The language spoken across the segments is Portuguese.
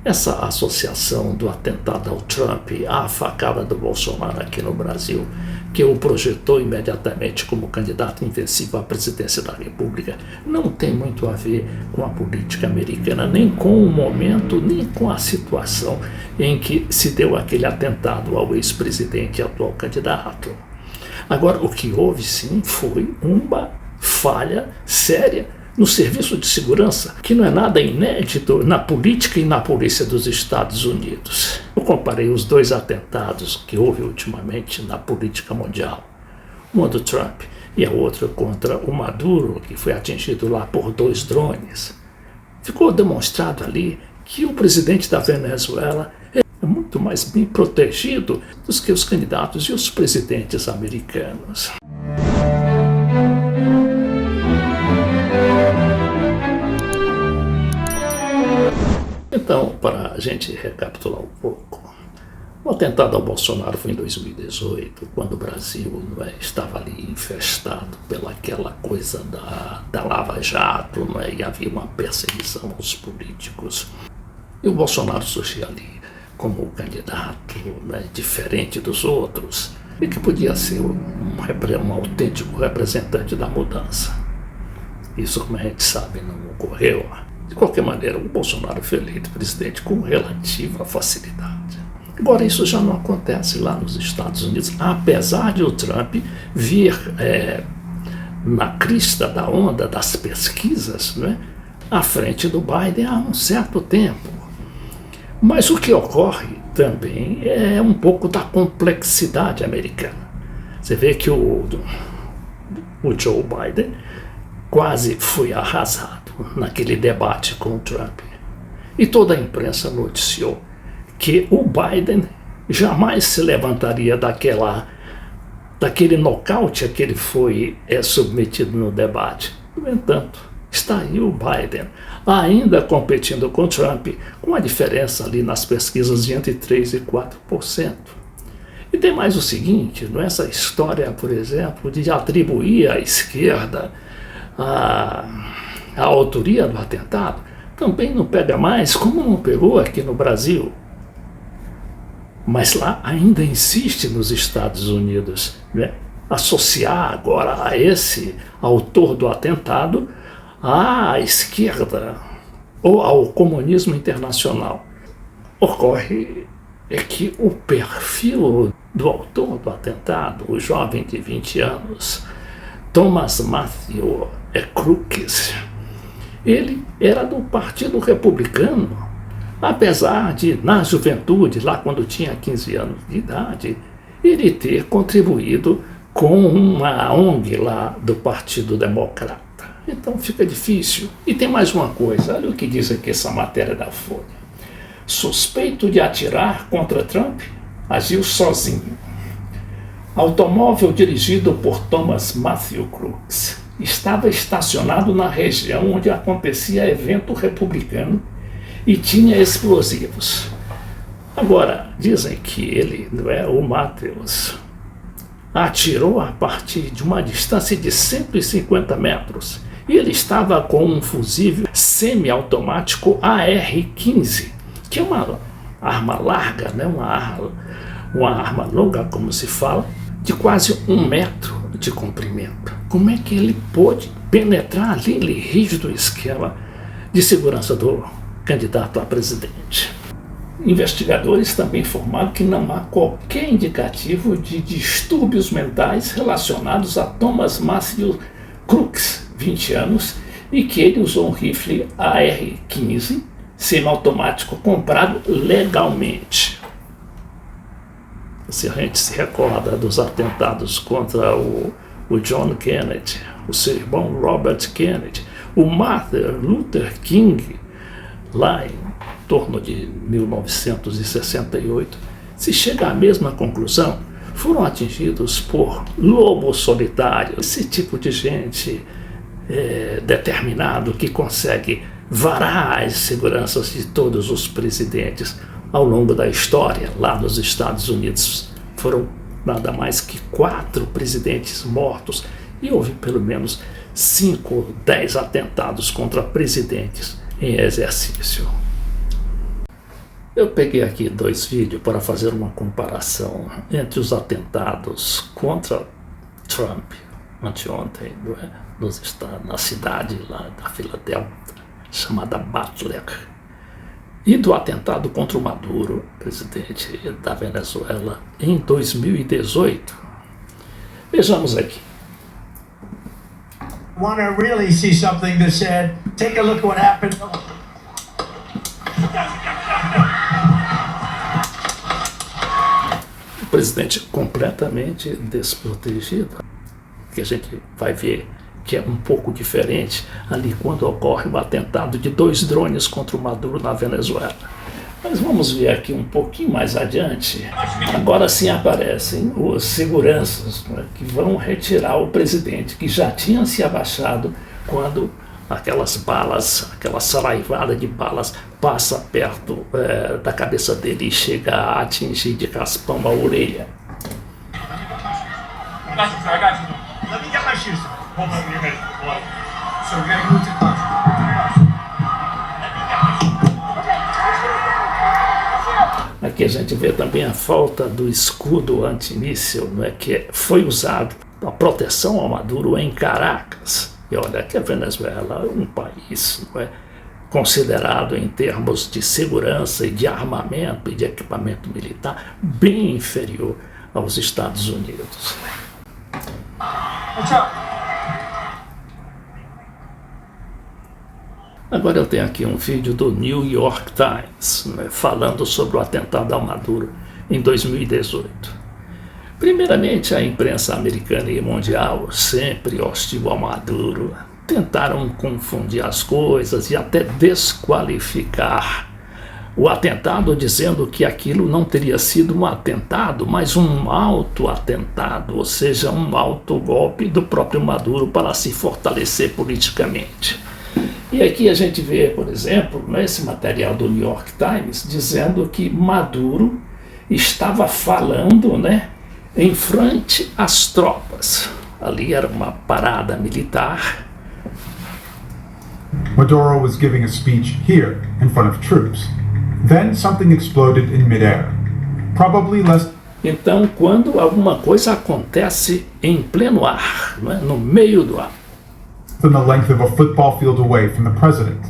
Essa associação do atentado ao Trump à facada do Bolsonaro aqui no Brasil, que o projetou imediatamente como candidato invencível à presidência da República, não tem muito a ver com a política americana, nem com o momento, nem com a situação em que se deu aquele atentado ao ex-presidente e atual candidato. Agora, o que houve sim foi uma falha séria no serviço de segurança, que não é nada inédito na política e na polícia dos Estados Unidos. Eu comparei os dois atentados que houve ultimamente na política mundial. Uma do Trump e a outra contra o Maduro, que foi atingido lá por 2 drones. Ficou demonstrado ali que o presidente da Venezuela é muito mais bem protegido do que os candidatos e os presidentes americanos. Então, para a gente recapitular um pouco, o atentado ao Bolsonaro foi em 2018, quando o Brasil estava ali infestado pelaquela coisa da Lava Jato, e havia uma perseguição aos políticos. E o Bolsonaro surgia ali como um candidato diferente dos outros, e que podia ser um autêntico representante da mudança. Isso, como a gente sabe, não ocorreu. De qualquer maneira, o Bolsonaro foi eleito presidente com relativa facilidade. Agora, isso já não acontece lá nos Estados Unidos, apesar de o Trump vir na crista da onda das pesquisas, à frente do Biden há um certo tempo. Mas o que ocorre também é um pouco da complexidade americana. Você vê que o Joe Biden quase foi arrasado naquele debate com o Trump. E toda a imprensa noticiou que o Biden jamais se levantaria daquele nocaute a que ele foi submetido no debate. No entanto, está aí o Biden, ainda competindo com o Trump, com a diferença ali nas pesquisas de entre 3% e 4%. E tem mais o seguinte, essa história, por exemplo, de atribuir à esquerda a autoria do atentado, também não pega mais, como não pegou aqui no Brasil. Mas lá ainda insiste nos Estados Unidos, associar agora a esse autor do atentado à esquerda ou ao comunismo internacional. Ocorre que o perfil do autor do atentado, o jovem de 20 anos, Thomas Matthew Crooks, ele era do Partido Republicano, apesar de, na juventude, lá quando tinha 15 anos de idade, ele ter contribuído com uma ONG lá do Partido Democrata. Então fica difícil. E tem mais uma coisa, olha o que diz aqui essa matéria da Folha. Suspeito de atirar contra Trump, agiu sozinho. Automóvel dirigido por Thomas Matthew Crooks estava estacionado na região onde acontecia evento republicano e tinha explosivos. Agora, dizem que ele, o Matthews, atirou a partir de uma distância de 150 metros e ele estava com um fusível semiautomático AR-15, que é uma arma larga, uma arma longa, como se fala, de quase 1 metro de comprimento. Como é que ele pôde penetrar aquele rígido esquema de segurança do candidato a presidente? Investigadores também informaram que não há qualquer indicativo de distúrbios mentais relacionados a Thomas Matthew Crooks, 20 anos, e que ele usou um rifle AR-15 semiautomático comprado legalmente. Se a gente se recorda dos atentados contra o John Kennedy, o seu irmão Robert Kennedy, o Martin Luther King, lá em torno de 1968, se chega à mesma conclusão. Foram atingidos por lobos solitários, esse tipo de gente determinado que consegue varar as seguranças de todos os presidentes ao longo da história. Lá nos Estados Unidos foram nada mais que 4 presidentes mortos e houve pelo menos 5 ou 10 atentados contra presidentes em exercício. Eu peguei aqui 2 vídeos para fazer uma comparação entre os atentados contra Trump anteontem, na cidade lá da Filadélfia, chamada Butler, e do atentado contra o Maduro, presidente da Venezuela, em 2018. Vejamos aqui. Want to really see something that said, take a look at what happened. O presidente completamente desprotegido, que a gente vai ver que é um pouco diferente ali quando ocorre o atentado de 2 drones contra o Maduro na Venezuela. Mas vamos ver aqui um pouquinho mais adiante. Agora sim aparecem os seguranças, né, que vão retirar o presidente, que já tinha se abaixado quando aquelas balas, aquela saraivada de balas passa perto da cabeça dele e chega a atingir de raspão a orelha. Let me get my shoes on. Hold on, you're ready. So we're going to move to class. Aqui a gente vê também a falta do escudo antimíssil, não é, que foi usado para proteção ao Maduro em Caracas. E olha que a Venezuela é um país, não é, considerado em termos de segurança e de armamento e de equipamento militar bem inferior aos Estados Unidos. Agora eu tenho aqui um vídeo do New York Times, né, falando sobre o atentado ao Maduro em 2018. Primeiramente, a imprensa americana e mundial, sempre hostil ao Maduro, tentaram confundir as coisas e até desqualificar o atentado, dizendo que aquilo não teria sido um atentado, mas um auto-atentado, ou seja, um auto-golpe do próprio Maduro para se fortalecer politicamente. E aqui a gente vê, por exemplo, nesse material do New York Times, dizendo que Maduro estava falando, né, em frente às tropas. Ali era uma parada militar. Maduro was giving a speech here in front of troops. Then something exploded in midair. Probably less. Então, quando alguma coisa acontece em pleno ar, né, no meio do ar, than the length of a football field away from the president.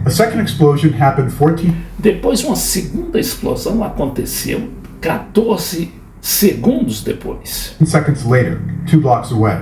A second explosion happened 14. Depois, uma segunda explosão aconteceu 14 segundos depois. Seconds later, 2 blocks away.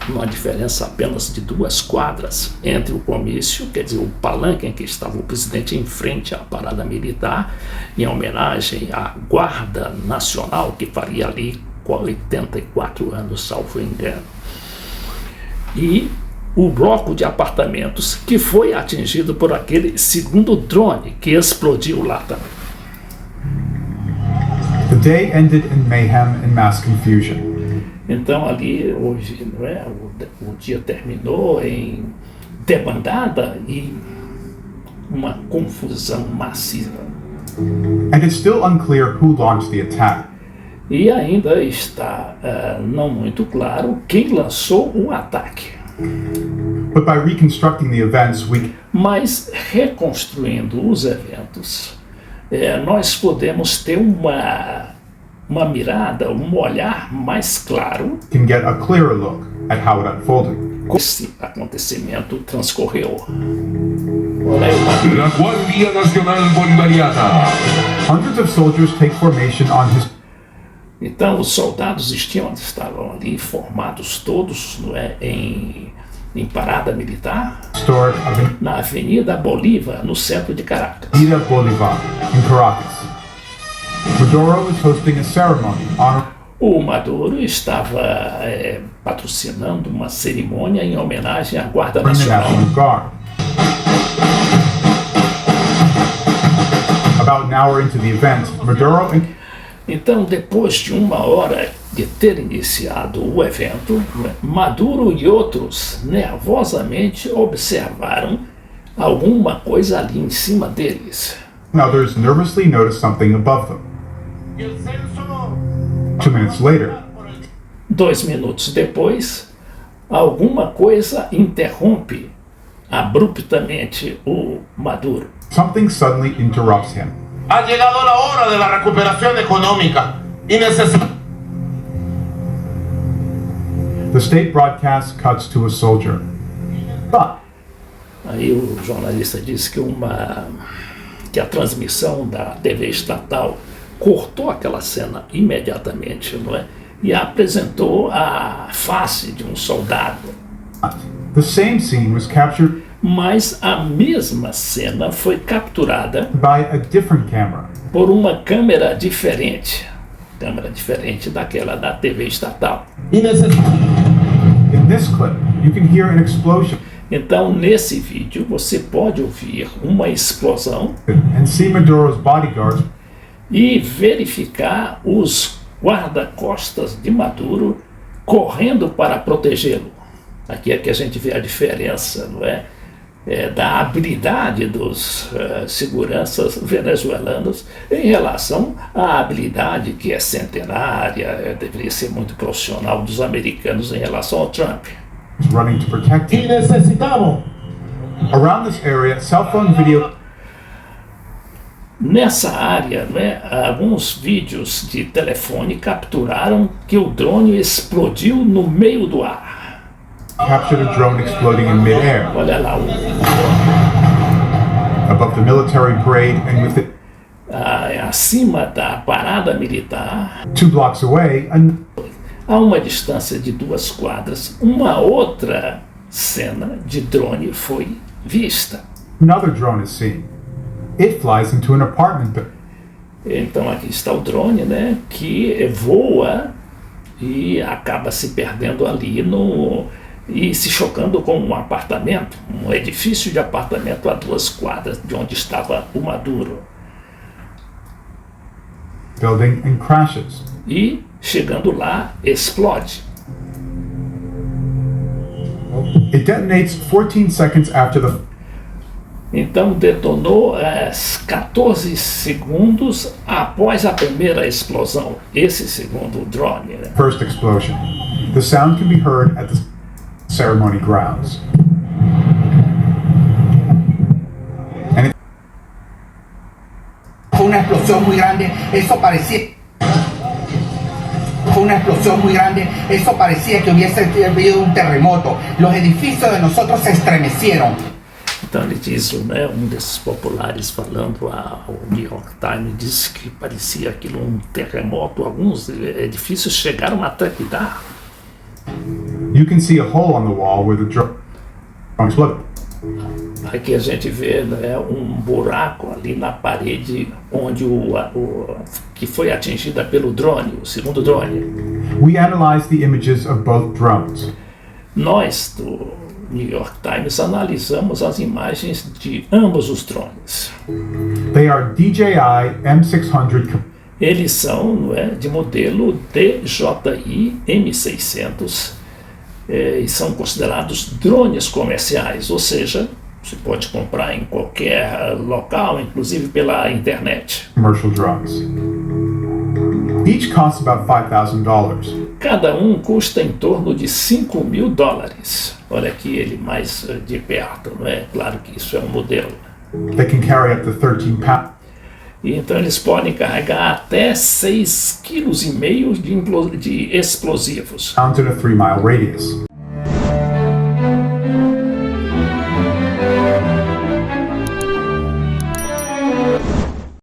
Uma diferença apenas de 2 quadras entre o comício, quer dizer, o palanque em que estava o presidente em frente à parada militar, em homenagem à Guarda Nacional, que faria ali 84 anos, salvo engano. E o bloco de apartamentos que foi atingido por aquele segundo drone que explodiu lá também. The day ended in mayhem and mass confusion. Então ali hoje, não é, o dia terminou em debandada e uma confusão massiva. And it's still unclear who launched the attack. E ainda está não muito claro quem lançou o ataque. But by reconstructing the events, Mas reconstruindo os eventos, nós podemos ter uma mirada, um olhar mais claro. Can get a clearer look at how it unfolded. Esse acontecimento transcorreu. Olha aí, La Guardia Nacional Bolivariana. Hundreds of soldiers take formation on his. Então os soldados estavam ali formados todos, não é, em parada militar na Avenida Bolívar, no centro de Caracas. Avenida Bolívar, in Caracas. Maduro was hosting a ceremony on. O Maduro estava patrocinando uma cerimônia em homenagem à Guarda Nacional. About an hour into the event, Maduro. Então, depois de 1 hora de ter iniciado o evento, Maduro e outros nervosamente observaram alguma coisa ali em cima deles. Others nervously noticed something above them. 2 minutes later, 2 minutos depois, alguma coisa interrompe abruptamente o Maduro. Something suddenly interrupts him. Ha llegado la hora de la recuperación económica y necesitamos. The state broadcast cuts to a soldier. But Aí o jornalista disse que a transmissão da TV estatal cortou aquela cena imediatamente, não é? E apresentou a face de um soldado. the same scene was captured Mas a mesma cena foi capturada by a different camera. por uma câmera diferente daquela da TV estatal. Y necesitamos. In this clip, you can hear an explosion Então, nesse vídeo, você pode ouvir uma explosão and see Maduro's bodyguards e verificar os guarda-costas de Maduro correndo para protegê-lo. Aqui é que a gente vê a diferença, não é? Da habilidade dos seguranças venezuelanos em relação à habilidade que é centenária, deveria ser muito profissional dos americanos em relação ao Trump. running to protect Y him. necesitamos. Around this area, cell phone video Nessa área, né, alguns vídeos de telefone capturaram que o drone explodiu no meio do ar. captured a drone exploding in midair Olha lá, above the military parade and with it acima da parada militar, 2 blocks away, a uma distância de 2 quadras, uma outra cena de drone foi vista. another drone is seen. It flies into an apartment building. Então aqui está o drone, né, que voa e acaba se perdendo ali e se chocando com um apartamento, um edifício de apartamento a 2 quadras de onde estava o Maduro. Building and crashes. E, chegando lá, explode. It detonates 14 seconds after the Então detonou 14 segundos após a primeira explosão, esse segundo drone, né? first explosion. The sound can be heard at the ceremony grounds. Fue una explosión muy grande, eso parecía. Fue una explosión muy grande, eso parecía que hubiese habido un terremoto. Los edificios de nosotros se estremecieron. Então ele diz, né, um desses populares falando ao New York Times, disse que parecia aquilo um terremoto, alguns edifícios chegaram a trepidar. You can see a hole on the wall where the drone exploded. Aqui a gente vê, né, um buraco ali na parede onde que foi atingida pelo drone, o segundo drone. We analyzed the images of both drones. Nós, do New York Times, analisamos as imagens de ambos os drones. They are DJI M600 Eles são, não é, de modelo DJI M600 e são considerados drones comerciais, ou seja, você pode comprar em qualquer local, inclusive pela internet. commercial drones. Each costs about $5,000. Cada um custa em torno de $5.000. Olha aqui ele mais de perto, não é? Claro que isso é um modelo. They can carry up to 13 pounds. E então eles podem carregar até 6,5 kg de explosivos. In a 3-mile radius.